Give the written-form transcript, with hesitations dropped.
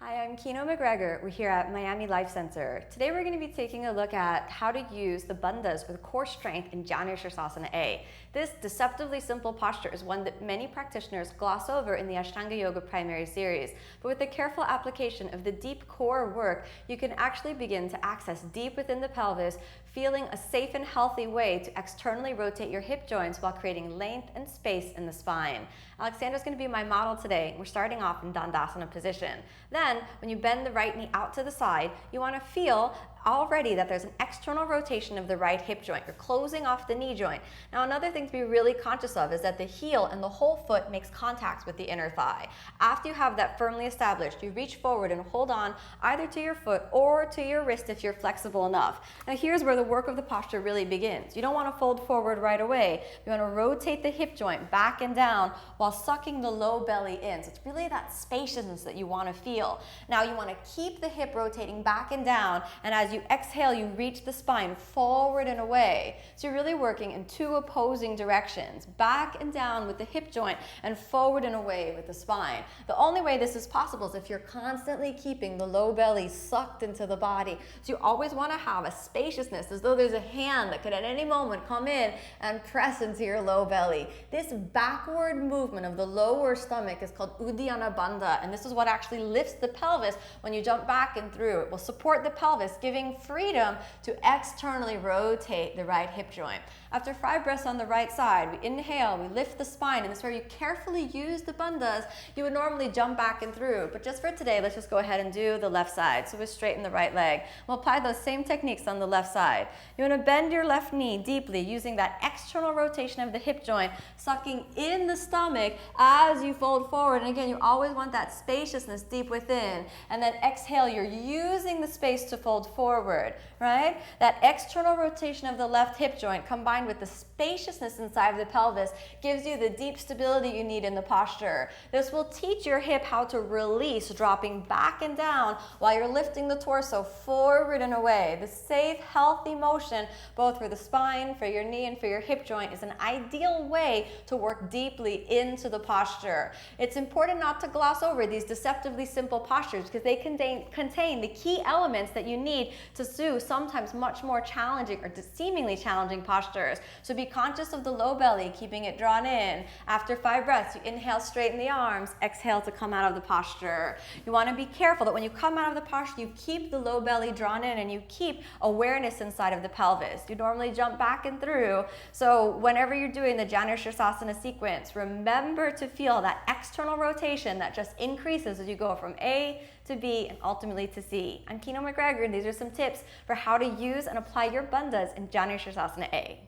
Hi, I'm Kino MacGregor. We're here at Miami Life Center. Today we're going to be taking a look at how to use the Bandhas with core strength in Janu Sirsasana A. This deceptively simple posture is one that many practitioners gloss over in the Ashtanga Yoga primary series. But with the careful application of the deep core work, you can actually begin to access deep within the pelvis, feeling a safe and healthy way to externally rotate your hip joints while creating length and space in the spine. Alexandra is going to be my model today. We're starting off in Dandasana position. Then, when you bend the right knee out to the side, you want to feel already that there's an external rotation of the right hip joint. You're closing off the knee joint. Now, another thing to be really conscious of is that the heel and the whole foot makes contact with the inner thigh. After you have that firmly established, you reach forward and hold on either to your foot or to your wrist if you're flexible enough. Now, here's where the work of the posture really begins. You don't want to fold forward right away. You want to rotate the hip joint back and down while sucking the low belly in. So it's really that spaciousness that you want to feel. Now, you want to keep the hip rotating back and down, and as you exhale, you reach the spine forward and away. So you're really working in two opposing directions, back and down with the hip joint and forward and away with the spine. The only way this is possible is if you're constantly keeping the low belly sucked into the body. So you always want to have a spaciousness, as though there's a hand that could at any moment come in and press into your low belly. This backward movement of the lower stomach is called Uddiyana Bandha, and this is what actually lifts the pelvis when you jump back and through. It will support the pelvis, giving freedom to externally rotate the right hip joint. After 5 breaths on the right side, we inhale, we lift the spine, and this is where you carefully use the bandhas. You would normally jump back and through, but just for today, let's just go ahead and do the left side. So we straighten the right leg. We'll apply those same techniques on the left side. You want to bend your left knee deeply using that external rotation of the hip joint, sucking in the stomach as you fold forward. And again, you always want that spaciousness deep within. And then exhale, you're using the space to fold forward, right? That external rotation of the left hip joint combined with the spaciousness inside of the pelvis gives you the deep stability you need in the posture. This will teach your hip how to release, dropping back and down while you're lifting the torso forward and away. The safe, healthy motion, both for the spine, for your knee, and for your hip joint, is an ideal way to work deeply into the posture. It's important not to gloss over these deceptively simple postures because they contain the key elements that you need to do sometimes much more challenging or seemingly challenging postures. So be conscious of the low belly, keeping it drawn in. After 5 breaths, you inhale, straighten the arms, exhale to come out of the posture. You want to be careful that when you come out of the posture, you keep the low belly drawn in and you keep awareness inside of the pelvis. You normally jump back and through. So whenever you're doing the Janu Sirsasana sequence, remember to feel that external rotation that just increases as you go from A to B and ultimately to C. I'm Kino MacGregor, and these are some tips for how to use and apply your bandhas in Janu Sirsasana A.